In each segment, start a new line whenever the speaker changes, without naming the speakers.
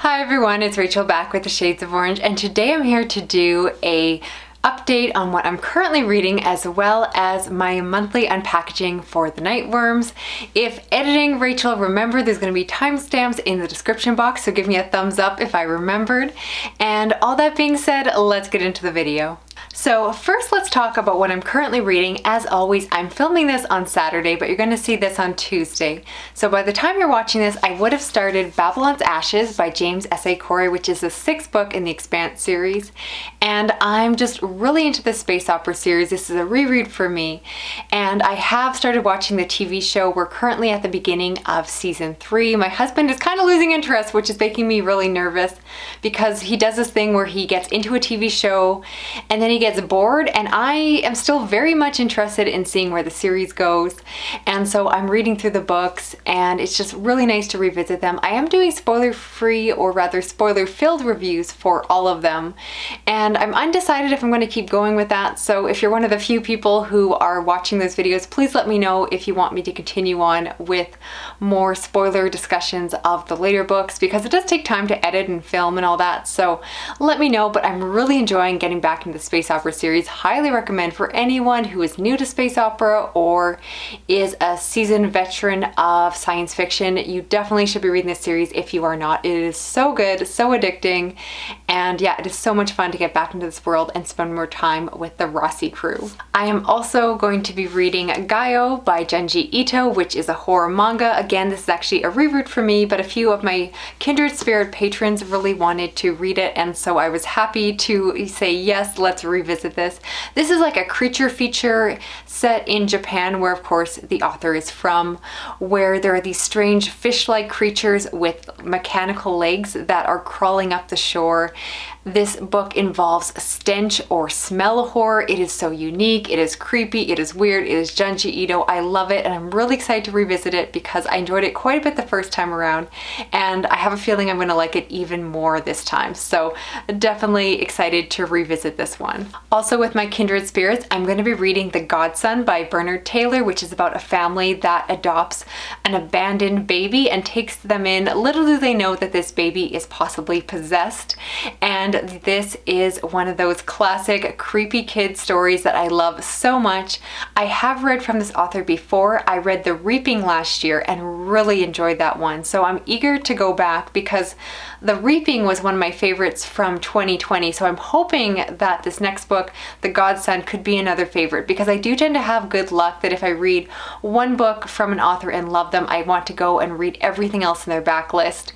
Hi everyone, it's Rachel back with the Shades of Orange, and today I'm here to do a update on what I'm currently reading as well as my monthly unpackaging for the Nightworms. If editing, Rachel, remember there's going to be timestamps in the description box, so give me a thumbs up if I remembered. And all that being said, let's get into the video. So first let's talk about what I'm currently reading. As always, I'm filming this on Saturday, but you're going to see this on Tuesday. So by the time you're watching this, I would have started Babylon's Ashes by James S.A. Corey, which is the 6th book in the Expanse series. And I'm just really into the space opera series. This is a reread for me. And I have started watching the TV show. We're currently at the beginning of season 3. My husband is kind of losing interest, which is making me really nervous because he does this thing where he gets into a TV show and then he gets bored, and I am still very much interested in seeing where the series goes. And so I'm reading through the books and it's just really nice to revisit them. I am doing spoiler-free, or rather spoiler-filled reviews for all of them, and I'm undecided if I'm going to keep going with that. So if you're one of the few people who are watching those videos, please let me know if you want me to continue on with more spoiler discussions of the later books, because it does take time to edit and film and all that. So let me know, but I'm really enjoying getting back into the space opera series. Highly recommend for anyone who is new to space opera or is a seasoned veteran of science fiction. You definitely should be reading this series if you are not. It is so good, so addicting, and yeah, it is so much fun to get back into this world and spend more time with the Rossi crew. I am also going to be reading Gaio by Junji Ito, which is a horror manga. Again, this is actually a reread for me, but a few of my Kindred Spirit patrons really wanted to read it, and so I was happy to say yes, let's revisit this. This is like a creature feature set in Japan, where of course the author is from, where there are these strange fish-like creatures with mechanical legs that are crawling up the shore. This book involves stench or smell horror. It is so unique, it is creepy, it is weird, it is Junji Ito. I love it, and I'm really excited to revisit it because I enjoyed it quite a bit the first time around, and I have a feeling I'm going to like it even more this time. So definitely excited to revisit this one. Also with my Kindred Spirits, I'm going to be reading The Godson by Bernard Taylor, which is about a family that adopts an abandoned baby and takes them in. Little do they know that this baby is possibly possessed, and this is one of those classic creepy kid stories that I love so much. I have read from this author before. I read The Reaping last year and really enjoyed that one, so I'm eager to go back because The Reaping was one of my favorites from 2020, so I'm hoping that this next book, The Godson, could be another favorite, because I do tend to have good luck that if I read one book from an author and love them, I want to go and read everything else in their backlist.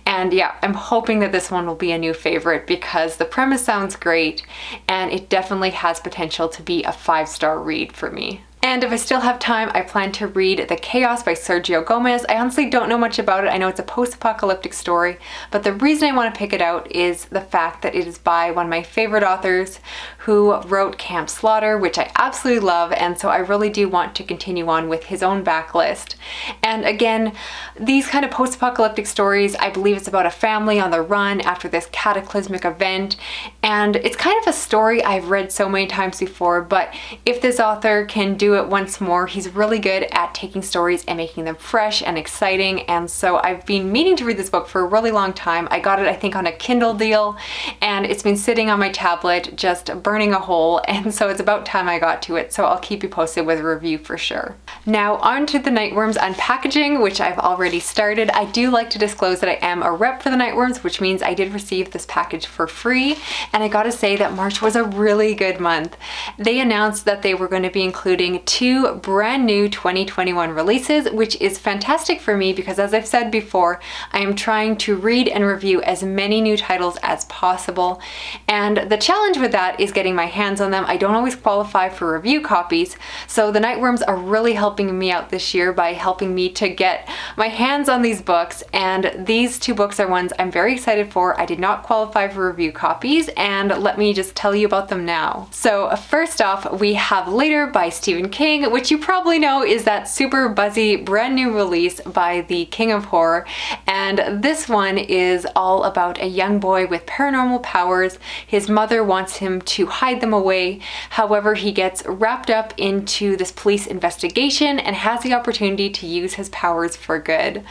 And yeah, I'm hoping that this one will be a new favorite because the premise sounds great and it definitely has potential to be a 5-star read for me. And if I still have time, I plan to read The Chaos by Sergio Gomez. I honestly don't know much about it. I know it's a post-apocalyptic story, but the reason I want to pick it out is the fact that it is by one of my favorite authors who wrote Camp Slaughter, which I absolutely love, and so I really do want to continue on with his own backlist. And again, these kind of post-apocalyptic stories, I believe it's about a family on the run after this cataclysmic event, and it's kind of a story I've read so many times before, but if this author can do it once more, he's really good at taking stories and making them fresh and exciting. And so I've been meaning to read this book for a really long time. I got it, I think, on a Kindle deal, and it's been sitting on my tablet just burning a hole, and so it's about time I got to it, so I'll keep you posted with a review for sure. Now on to the Nightworms Unpackaging, which I've already started. I do like to disclose that I am a rep for the Nightworms, which means I did receive this package for free, and I gotta say that March was a really good month. They announced that they were going to be including 2 brand new 2021 releases, which is fantastic for me because, as I've said before, I am trying to read and review as many new titles as possible, and the challenge with that is getting my hands on them. I don't always qualify for review copies, so the Nightworms are really helping me out this year by helping me to get my hands on these books, and these 2 books are ones I'm very excited for. I did not qualify for review copies, and let me just tell you about them now. So first off, we have Later by Stephen King, which you probably know is that super buzzy brand new release by the King of Horror. And this one is all about a young boy with paranormal powers. His mother wants him to hide them away. However, he gets wrapped up into this police investigation and has the opportunity to use his powers for good.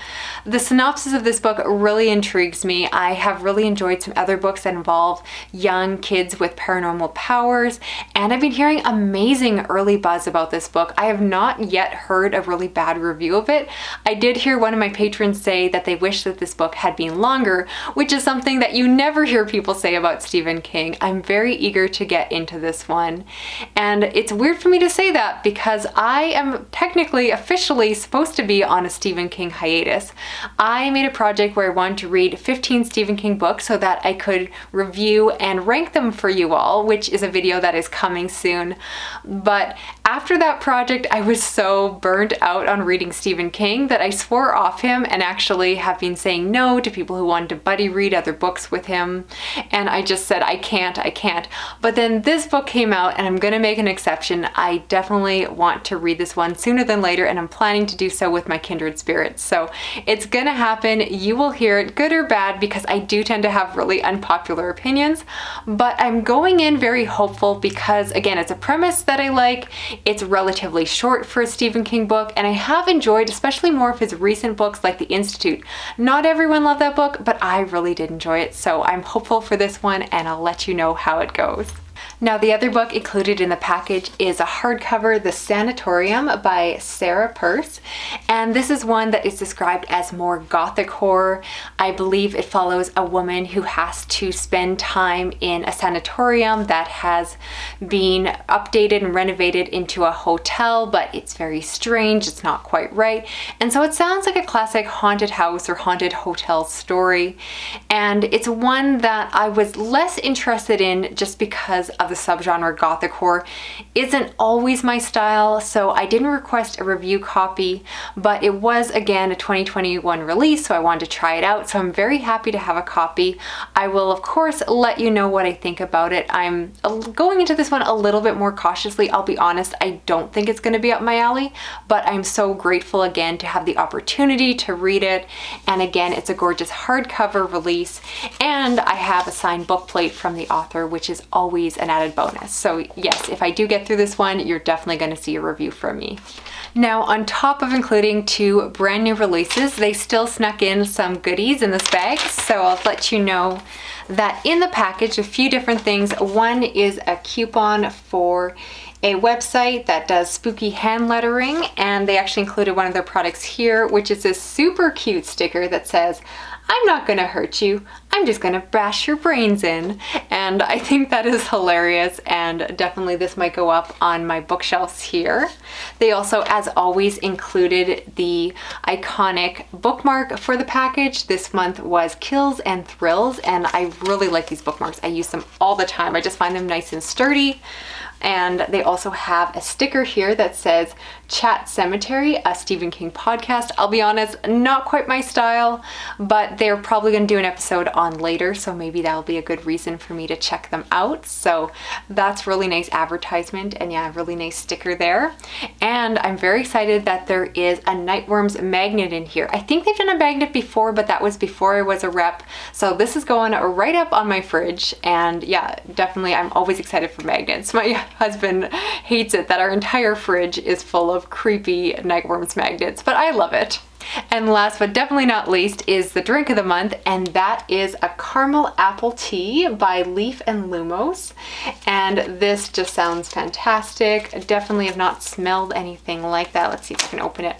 The synopsis of this book really intrigues me. I have really enjoyed some other books that involve young kids with paranormal powers, and I've been hearing amazing early buzz about this book. I have not yet heard a really bad review of it. I did hear one of my patrons say that they wish that this book had been longer, which is something that you never hear people say about Stephen King. I'm very eager to get into this one. And it's weird for me to say that because I am technically, officially supposed to be on a Stephen King hiatus. I made a project where I wanted to read 15 Stephen King books so that I could review and rank them for you all, which is a video that is coming soon. But after that project, I was so burnt out on reading Stephen King that I swore off him and actually have been saying no to people who wanted to buddy read other books with him. And I just said, I can't. But then this book came out and I'm gonna make an exception. I definitely want to read this one sooner than later, and I'm planning to do so with my kindred spirits. So it's gonna happen. You will hear it, good or bad, because I do tend to have really unpopular opinions. But I'm going in very hopeful because, again, it's a premise that I like. It's relatively short for a Stephen King book, and I have enjoyed especially more of his recent books like The Institute. Not everyone loved that book, but I really did enjoy it. So I'm hopeful for this one, and I'll let you know how it goes. Now, the other book included in the package is a hardcover, The Sanatorium by Sarah Peirce, and this is one that is described as more gothic horror. I believe it follows a woman who has to spend time in a sanatorium that has been updated and renovated into a hotel, but it's very strange, it's not quite right, and so it sounds like a classic haunted house or haunted hotel story, and it's one that I was less interested in just because of the subgenre gothic horror. Isn't always my style, so I didn't request a review copy, but it was again a 2021 release, so I wanted to try it out, so I'm very happy to have a copy. I will of course let you know what I think about it. I'm going into this one a little bit more cautiously. I'll be honest, I don't think it's going to be up my alley, but I'm so grateful again to have the opportunity to read it, and again, it's a gorgeous hardcover release, and I have a signed book plate from the author, which is always an added bonus. So yes, if I do get through this one, you're definitely going to see a review from me. Now, on top of including 2 brand new releases, they still snuck in some goodies in this bag, so I'll let you know that in the package, a few different things. One is a coupon for a website that does spooky hand lettering, and they actually included one of their products here, which is this super cute sticker that says, "I'm not gonna hurt you, I'm just gonna bash your brains in." And I think that is hilarious, and definitely this might go up on my bookshelves here. They also, as always, included the iconic bookmark for the package. This month was Kills and Thrills, and I really like these bookmarks. I use them all the time. I just find them nice and sturdy. And they also have a sticker here that says Chat Cemetery, a Stephen King podcast. I'll be honest, not quite my style, but they're probably going to do an episode on later, so maybe that'll be a good reason for me to check them out. So that's really nice advertisement, and yeah, really nice sticker there. And I'm very excited that there is a Nightworms magnet in here. I think they've done a magnet before, but that was before I was a rep. So this is going right up on my fridge, and yeah, definitely I'm always excited for magnets. My husband hates it that our entire fridge is full of creepy Nightworms magnets, but I love it. And last but definitely not least is the drink of the month, and that is a caramel apple tea by Leaf and Lumos. And this just sounds fantastic. Definitely have not smelled anything like that. Let's see if I can open it.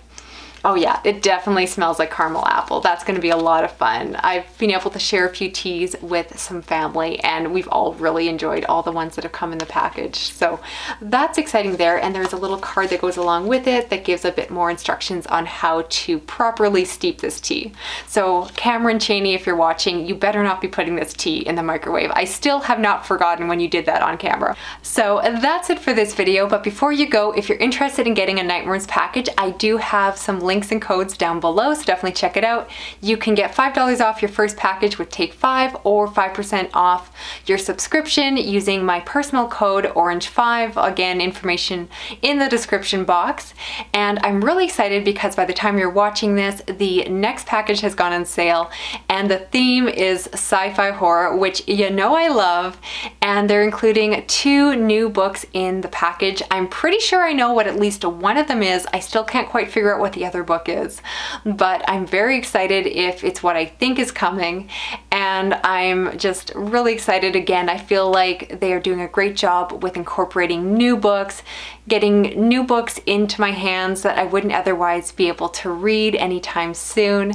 Oh yeah, it definitely smells like caramel apple. That's going to be a lot of fun. I've been able to share a few teas with some family, and we've all really enjoyed all the ones that have come in the package. So that's exciting there. And there's a little card that goes along with it that gives a bit more instructions on how to properly steep this tea. So Cameron Chaney, if you're watching, you better not be putting this tea in the microwave. I still have not forgotten when you did that on camera. So that's it for this video. But before you go, if you're interested in getting a Nightworms package, I do have some links links and codes down below, so definitely check it out. You can get $5 off your first package with Take 5 or 5% off your subscription using my personal code Orange5. Again, information in the description box. And I'm really excited because by the time you're watching this, the next package has gone on sale, and the theme is sci-fi horror, which you know I love, and they're including 2 new books in the package. I'm pretty sure I know what at least one of them is. I still can't quite figure out what the other book is, but I'm very excited if it's what I think is coming, and I'm just really excited. Again, I feel like they are doing a great job with incorporating new books, getting new books into my hands that I wouldn't otherwise be able to read anytime soon.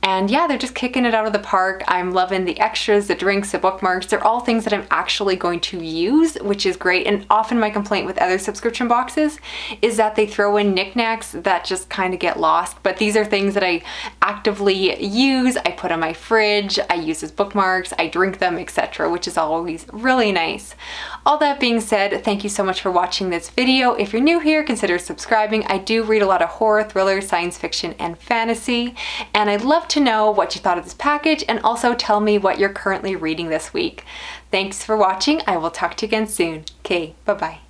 And yeah, they're just kicking it out of the park. I'm loving the extras, the drinks, the bookmarks. They're all things that I'm actually going to use, which is great. And often my complaint with other subscription boxes is that they throw in knickknacks that just kind of get lost. But these are things that I actively use. I put on my fridge, I use as bookmarks, I drink them, etc., which is always really nice. All that being said, thank you so much for watching this video. If you're new here, consider subscribing. I do read a lot of horror, thriller, science fiction, and fantasy, and I'd love to know what you thought of this package, and also tell me what you're currently reading this week. Thanks for watching. I will talk to you again soon. Okay, bye-bye.